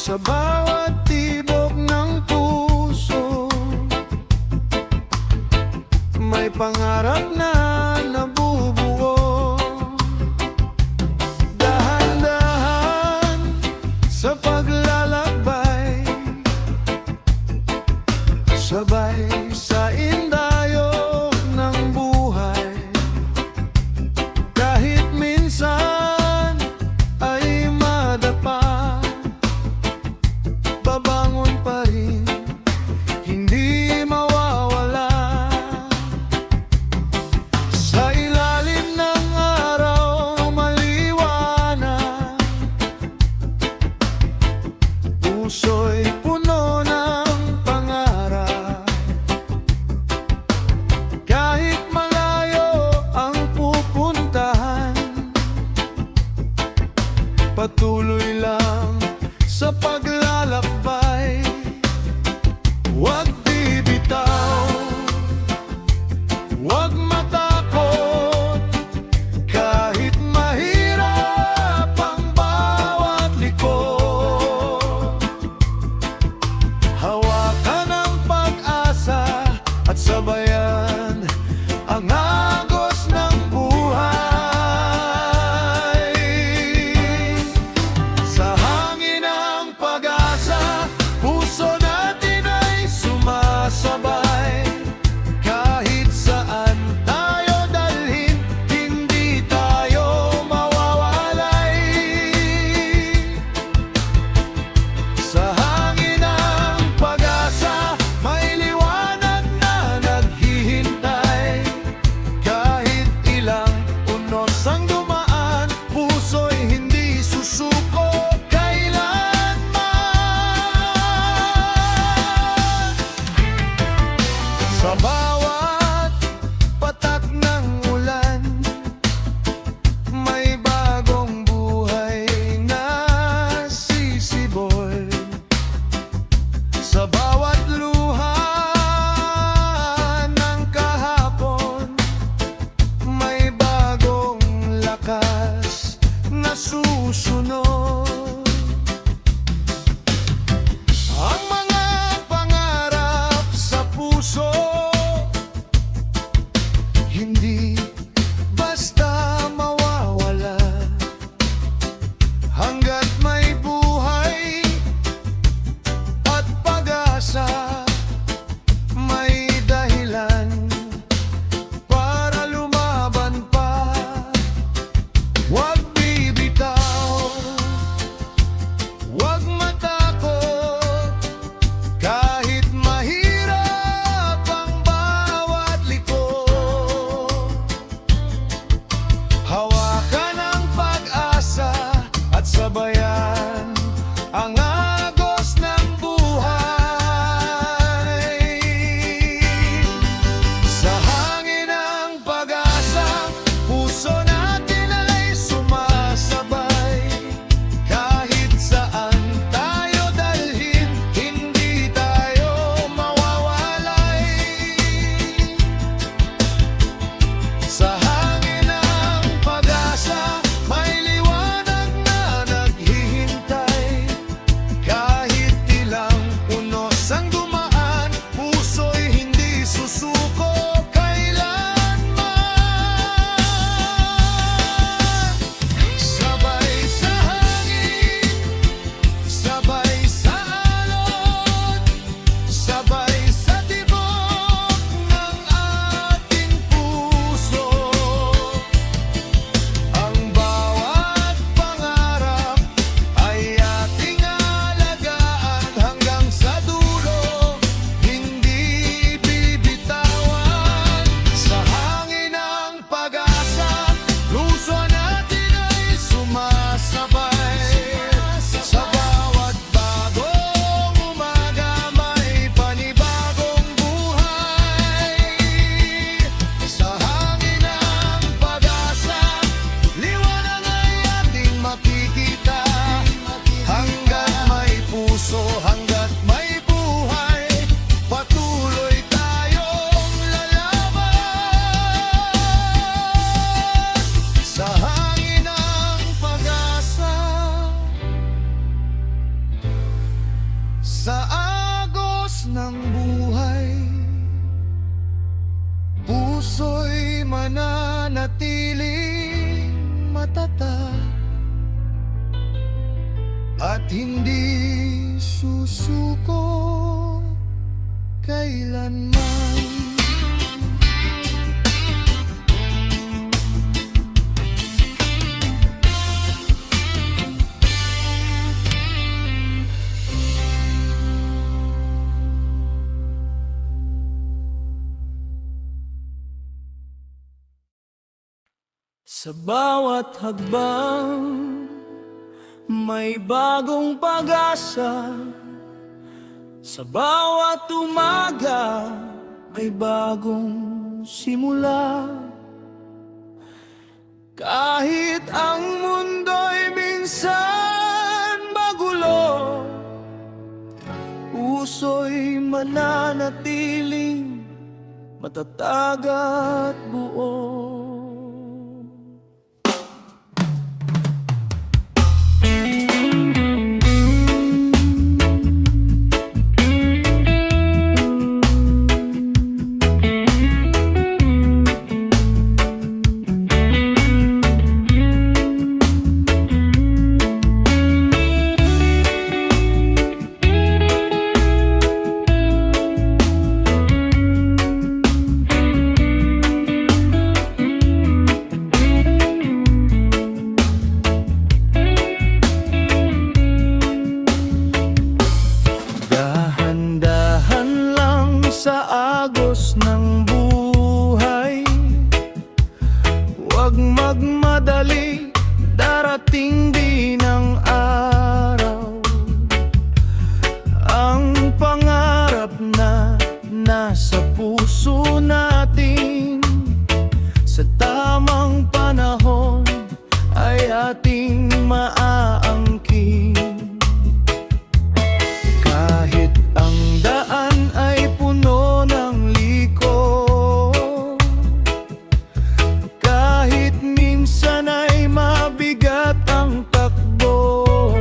Sa bawat tibok ng puso, may pangarap na nabubuo. Dahan-dahan sa paglalakbay, sabay sa indayog ng buhay. Kahit minsan ay madapa, babangon pa rin, hindi mawawala. Sa ilalim ng araw maliwanag, puso'y puno ng pangarap. Kahit malayo ang pupuntahan, patuloy lang sa paglalakbay. Huwag bibitaw, huwag matakot, kahit mahirap ang bawat liko. Hawakan ang pag-asa at sabayan ang agos ng buhay. Sa hangin ng pag-asa, puso natin ay sumasabay. Kahit saan tayo dalhin, hindi tayo mawawalay. Sa hangin ng pag-asa, may liwanag na naghihintay. Kahit ilang unos ang dumaan, puso'y hindi susuko kailanman. Sa bawat patak ng ulan, may bagong buhay na sisibol. Sa bawat luha ng kahapon, may bagong lakas na susunod. Ang mga pangarap sa puso, hindi basta mawawala. Hanggat may buhay at pag-asa, may dahilan para lumaban pa. Huwag bibitaw, huwag matakot, kahit mahirap ang bawat liko. Hawakan ang pag-asa at sabayan ang agos ng buhay. Sa hangin ng pag-asa, puso natin ay sumasabay. Kahit saan tayo dalhin, hindi tayo mawawalay. Sa hangin ng pag-asa, may liwanag na naghihintay. Sa agos ng buhay, puso'y mananatiling matatag at hindi susuko kailanman. Sa bawat hakbang, may bagong pag-asa. Sa bawat umaga, may bagong simula. Kahit ang mundo'y minsan magulo, puso'y mananatiling matatag at buo. Sa agos ng buhay, huwag magmadali, darating din ang araw. Ang pangarap na nasa puso natin, sa tamang panahon ay ating maaangkin. Kahit ang daan ay puno ng liko, kahit minsan ay mabigat ang takbo,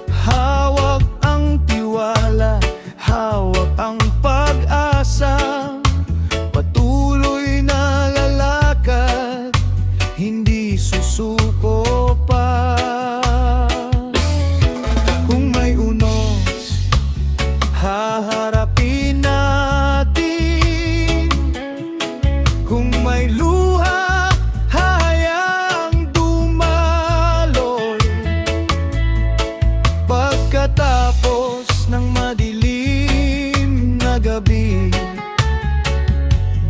hawak ang tiwala, hawak ang pag-asa, patuloy na lalakad, hindi susuko pa. Haharapin natin. Kung may luha, hahayaang dumaloy. Pagkatapos ng madilim na gabi,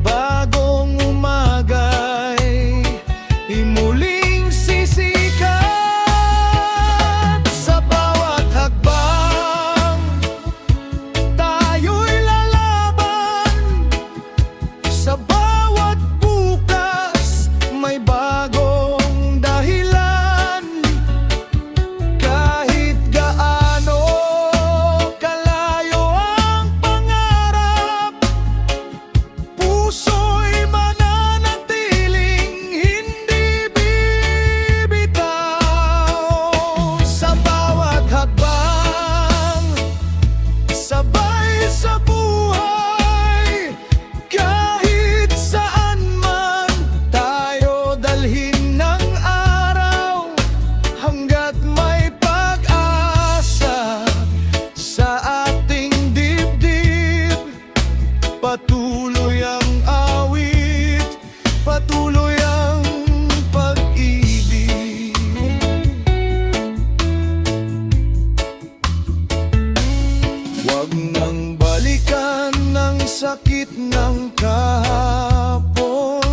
bagong umaga'y imuling sisikat. Sa bawat hakbang, sa bawat bukas, may bagong dahilan. Kahit gaano kalayo ang pangarap, puso'y mananatiling hindi bibitaw. Sa bawat hakbang, sabay sa buhay, kahit saan man tayo dalhin ng araw, hanggat may pag-asa sa ating dibdib. Patuloy ang awit, patuloy ang pag-ibig. Huwag nang balikan ng sakit ng kahapon,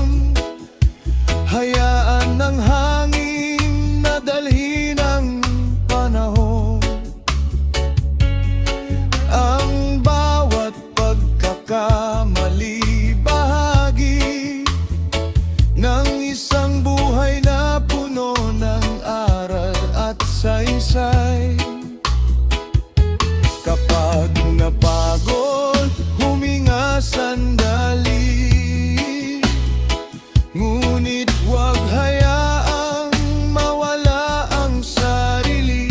hayaan ng hangin na dalhin ang panahon. Ang bawat pagkakamali, bahagi ng isang buhay na puno ng aral at saysay. Kapag napagod, huminga sandali, ngunit huwag hayaang mawala ang sarili.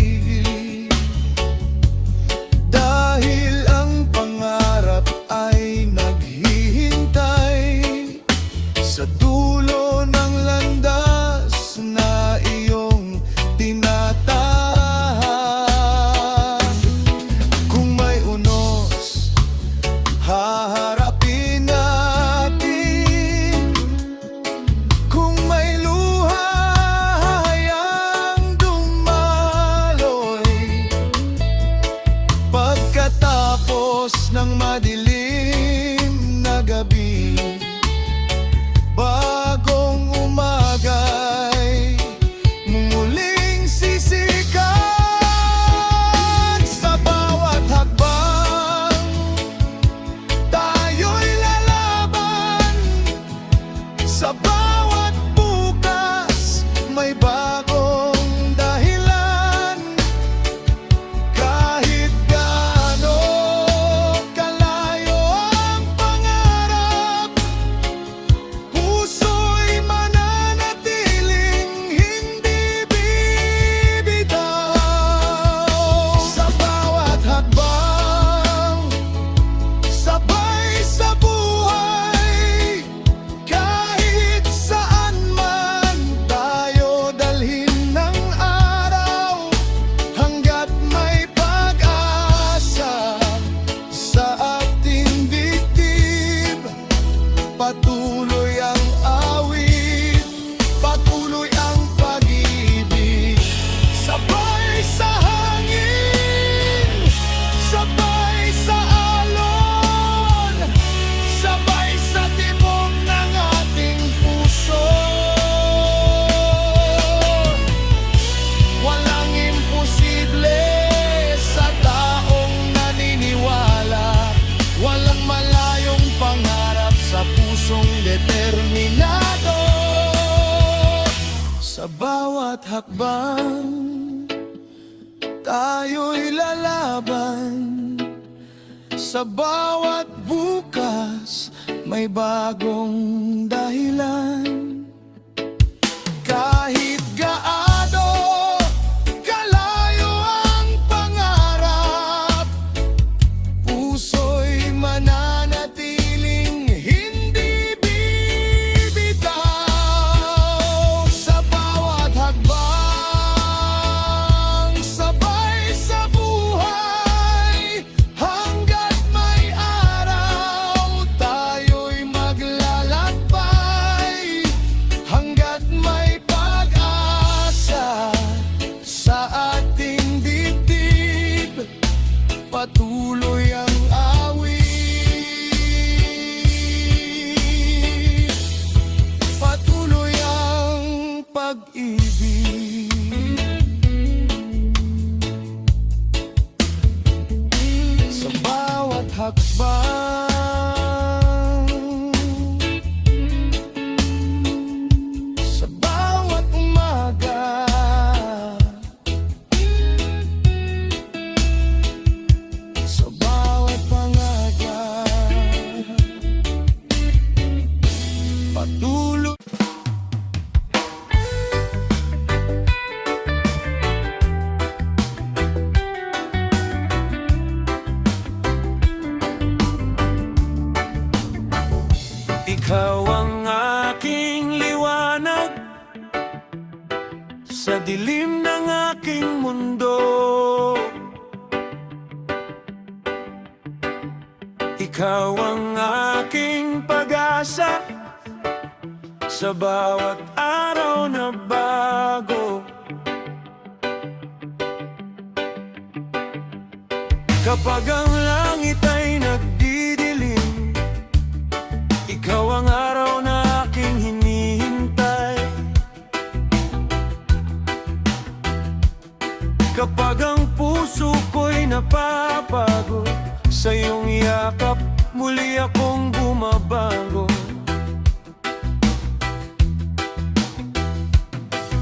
bawat hakbang, tayo'y lalaban. Sa bawat bukas, may bagong dahilan. Kahit gaano kalayo ang pangarap, puso'y mananatiling hindi bibitaw. Sa bawat hakbang, sabay sa buhay, hanggat may araw, tayo'y maglalakbay. Hanggat may pag-asa sa ating dibdib, patuloy ang awit, patuloy ang pag-ibig. Sa bawat hakbang, sa bawat umaga, sa bawat pangaga, patuloy. Ikaw ang aking liwanag sa dilim ng aking mundo. Ikaw ang aking pag-asa sa bawat araw na bago. Kapag ang langit ay nagdidilim, ikaw ang araw na aking hinihintay. Kapag ang puso ko'y napapagod, sa iyong yakap muli akong bumabago.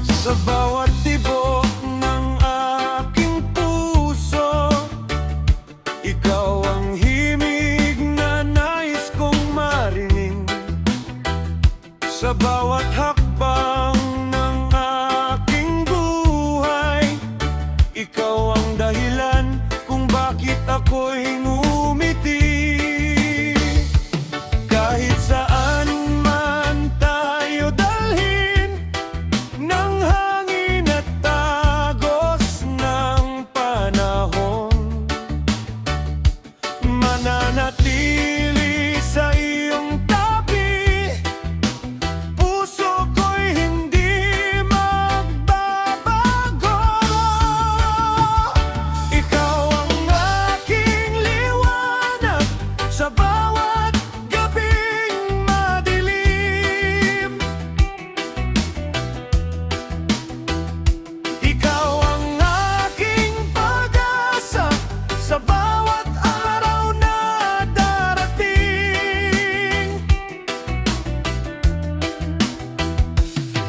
Sa bawat tibok ng aking puso, ikaw ang himig na nais kong marinig. Sa bawat hakbang ng aking buhay, ikaw ang dahilan kung bakit ako'y ngumiti. Kahit saan man tayo dalhin ng hangin at tagos ng panahon, mananatili sa iyong tabi. Puso ko'y hindi magbabago. Ikaw ang aking liwanag sa bawat gabing madilim. Ikaw ang aking pag-asa sa bawat araw na darating.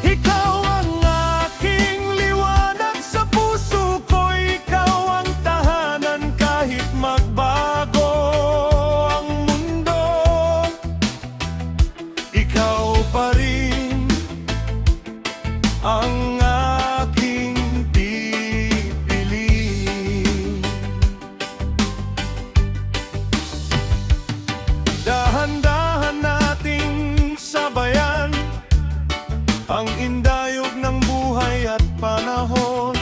Ikaw ang aking liwanag sa puso ko, ikaw ang tahanan kahit magbago ang mundo. Ikaw pa rin ang aking pipiliin. Dahan-dahan nating sabayan ang indayog ng buhay at panahon.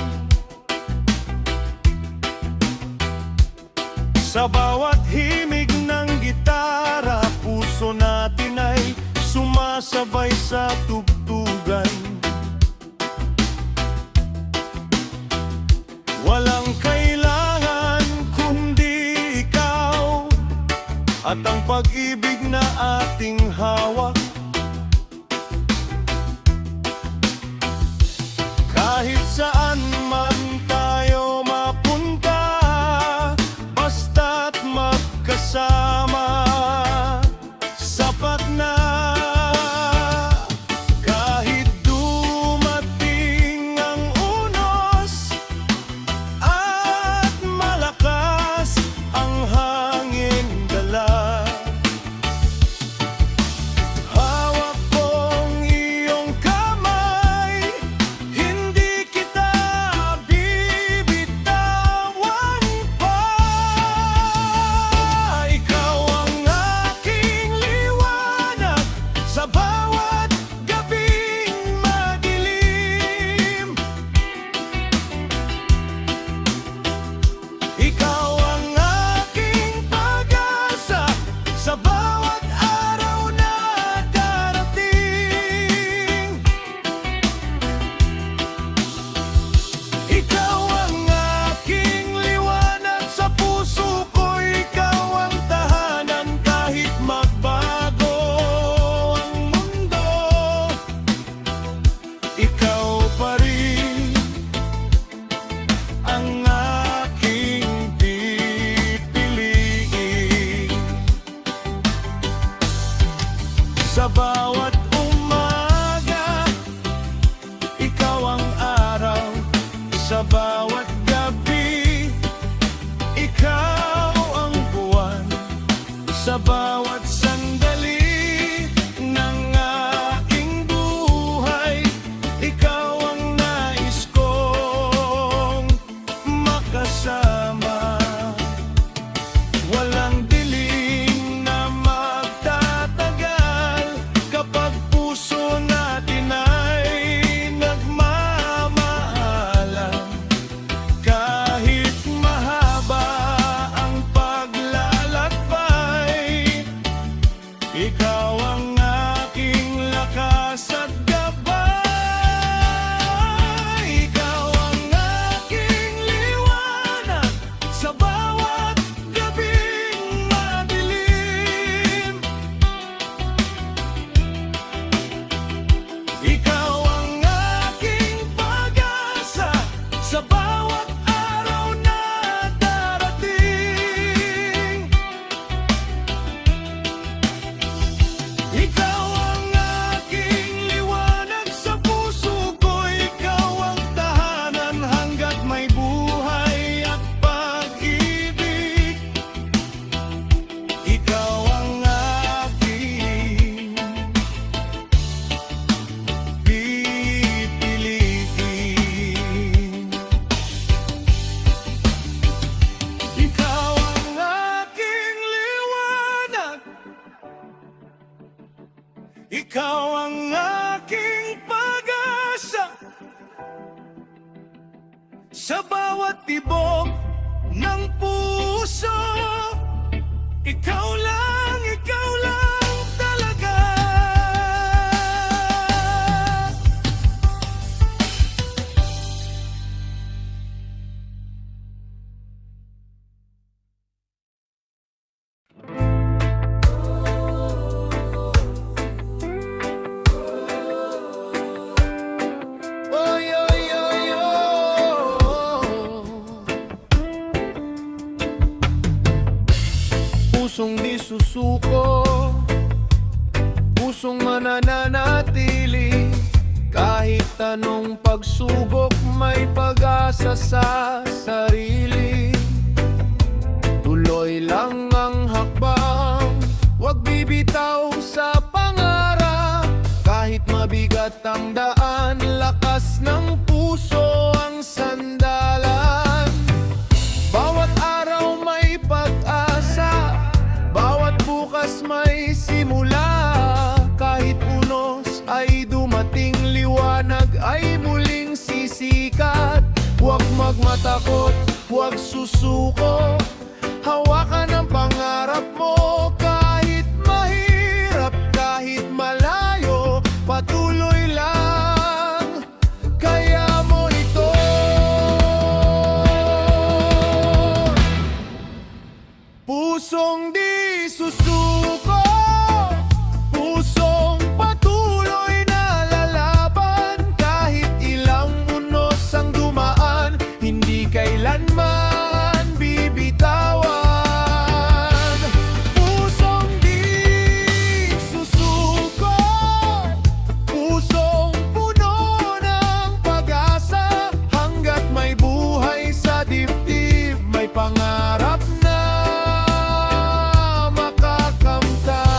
Sa bawat himig ng gitara, puso natin ay sumasabay sa tugtugan. Walang kailangan kundi ikaw at ang pag-ibig na ating hawak. Kahit saan man tayo mapunta, basta't magkasama, sapat na. Kahit dumating Ikaw ang aking pag-asa. Sa bawat tibok ng puso, ikaw lang talaga. Oy, oy, oy, oh. Pusong di susuko, pusong mananatili. Kahit anong pagsubok, may pag-asa sa sarili. Tuloy lang ang hakbang, huwag bibitaw sa pangarap. Kahit mabigat ang daan, lakas ng puso ang sandalan. Bawat araw may pag-asa, bawat bukas may simula. Kahit unos ay dumating, liwanag ay muling sisikat. Huwag magmatakot, huwag susuko, hawakan ang pangarap mo. Kahit mahirap, kahit malayo, patuloy lang, kaya mo ito. Pusong di susuko, pusong patuloy na lalaban. Kahit ilang unos ang dumaan, hindi kailanman bibitawan. Pusong di susuko, pusong puno ng pag-asa. Hanggat may buhay sa dibdib, may pangarap na makakamtan.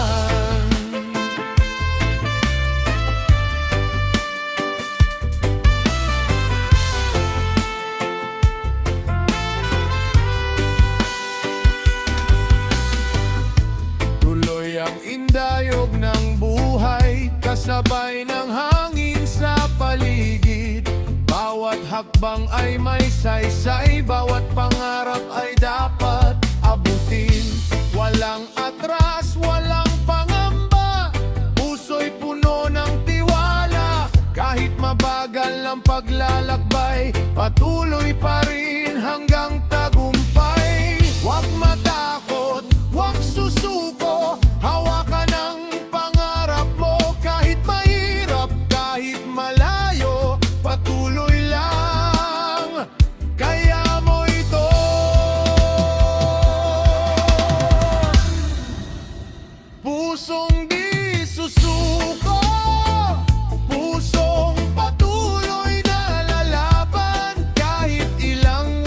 Tuloy ang indayog ng buhay, kasabay ng hangin sa paligid. Bawat hakbang ay may saysay, bawat pangarap ay dapat abutin. Walang atras, walang pangamba, puso'y puno ng tiwala. Kahit mabagal ang paglalakbay, patuloy pa rin hanggang tagumpay. Huwag matakot, huwag susuko, hawakan ang pangarap mo. Kahit mahirap, kahit malayo, patuloy lang, kaya mo ito. Pusong di susuko, pusong patuloy na lalaban. Kahit ilang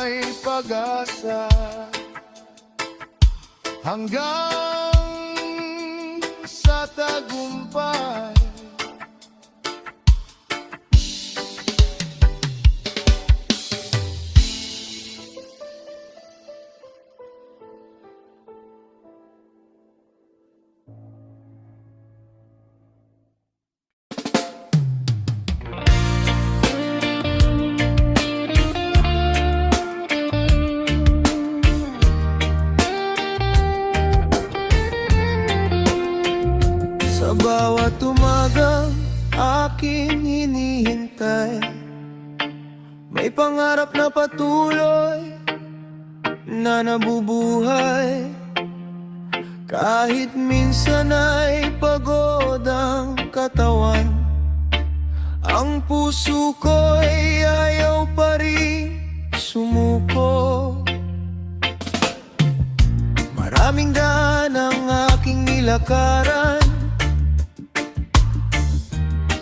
may pag-asa hanggang sa tagumpay. Sa bawat umagang aking hinihintay, may pangarap na patuloy na nabubuhay. Kahit minsan ay pagod ang katawan, ang puso ko'y ayaw pa rin sumuko. Maraming daan ang aking nilakaran,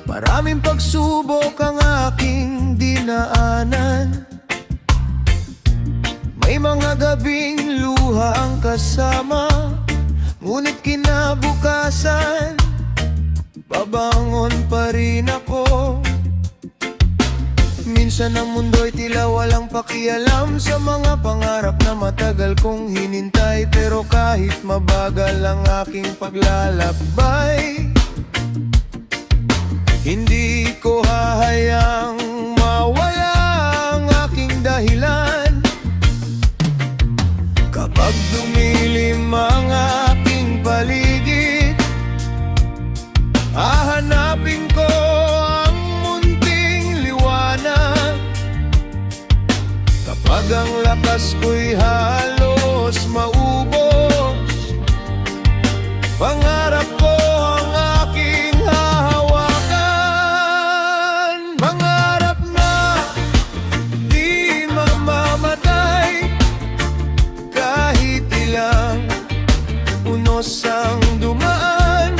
maraming pagsubok ang aking dinaanan. May mga gabing luha ang kasama, ngunit kinabukasan babangon pa rin ako. Minsan ang mundo'y tila walang pakialam sa mga pangarap na matagal kong hinintay. Pero kahit mabagal ang aking paglalakbay, hindi ko hahayaang mawala ang aking dahilan. Kapag dumilim ang aking paligid, hahanapin ko ang munting liwanag. Kapag ang lakas ko'y halos maubos, pangarap ko ang aking hahawakan. Mangarap na di mamamatay, kahit ilang unos ang dumaan,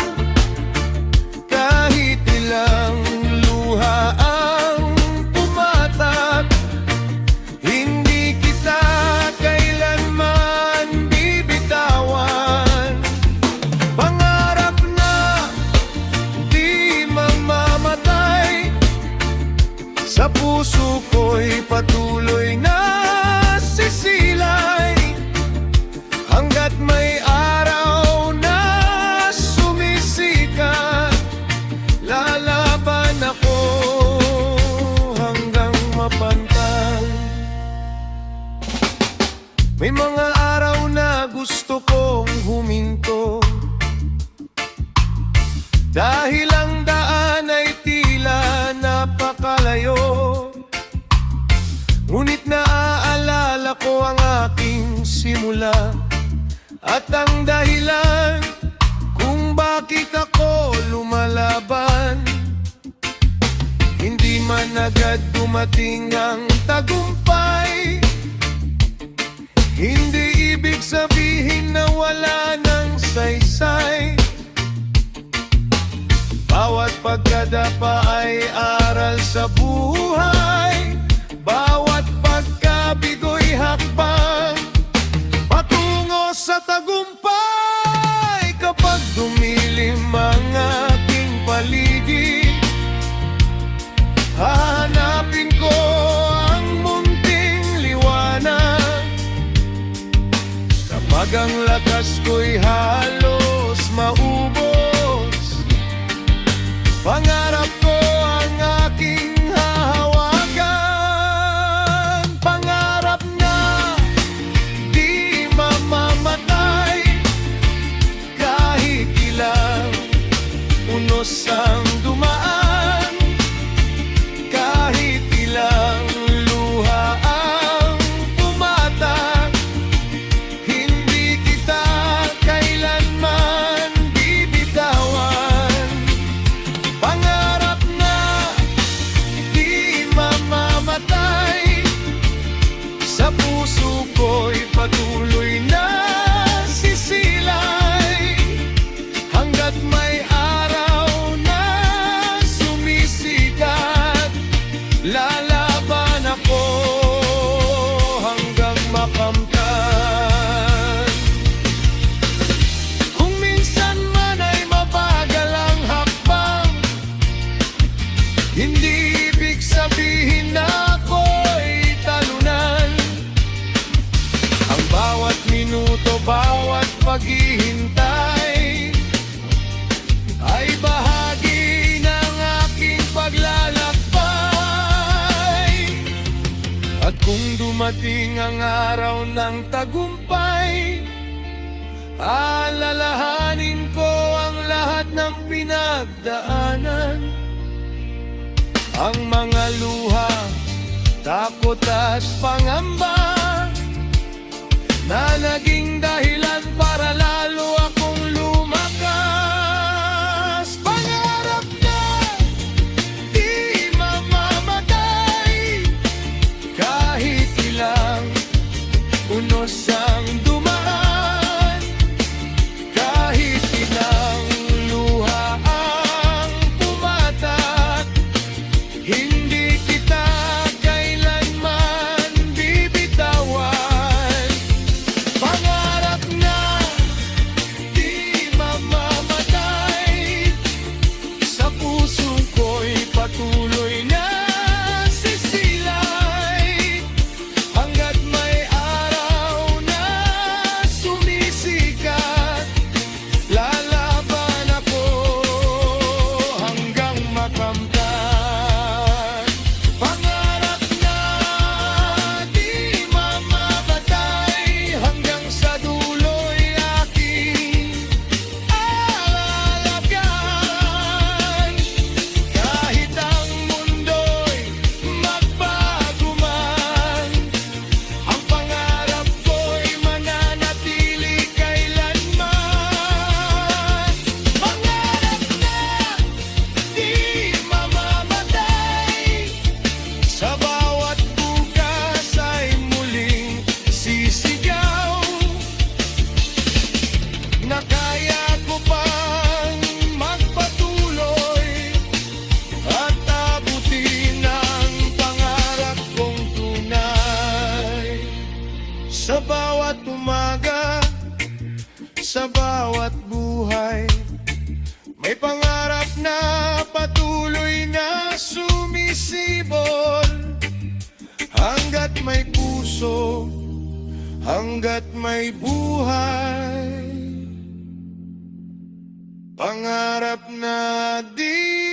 kahit ilang luha ang pumatak, hindi kita kailanman bibitawan. Pangarap na di mamamatay, sa puso ko'y patuloy na sisilay. Hanggat may araw na sumisikat, lalaban ako hanggang mapantay. May mga araw na gusto kong huminto, dahil ang daan ay tila napakalayo. Ngunit naaalala ko ang aking simula at ang dahilan kung bakit ako lumalaban. Hindi man agad dumating ang tagumpay, hindi ibig sabihin na wala ng saysay. Bawat pagkadapa ay aral sa buhay, bawat pagkabigo'y hakbang patungo sa tagumpay. Kapag dumilim ang aking paligid, hahanapin ko ang munting liwanag. Kapag ang lakas ko'y halos maubos, pangarap ko ang aking hahawakan. Pangarap na di mamamatay, kahit ilang unos ang dumaan, kahit ilang luha ang pumatak, hindi kita kailanman bibitawan. Pangarap na di mamamatay, sa puso ko'y patuloy na sisilay. Hanggat may araw na sumisikat, lalaban ako paghihintay ay bahagi ng aking paglalakbay. At kung dumating ang araw ng tagumpay, alalahanin ko ang lahat ng pinagdaanan, ang mga luha, takot at pangamba na naging dahilan para lalo akong lumakas. Pangarap na di mamamatay, kahit ilang unos ang dumaan, kahit ilang luha ang pumatak, hindi kita kailanman bibitawan. Pangarap na di mamamatay, sa puso ko'y patuloy na sisilay, hanggat may araw na sumisikat, lalaban ako hanggang makamtan. Pangarap na di mamamatay, hanggang sa dulo'y aking aalagaan. Kahit ang mundo'y magbago man, ang pangarap ko'y mananatili kailanman. Pangarap na di mamamatay, sa bawat bukas ay muling sisigaw, na kaya ko pang magpatuloy at abutin ang pangarap kong tunay. Sa bawat umaga, sa bawat buhay, may pangarap na patuloy na sumisibol, hanggat may puso, hanggat may buhay. Pangarap na di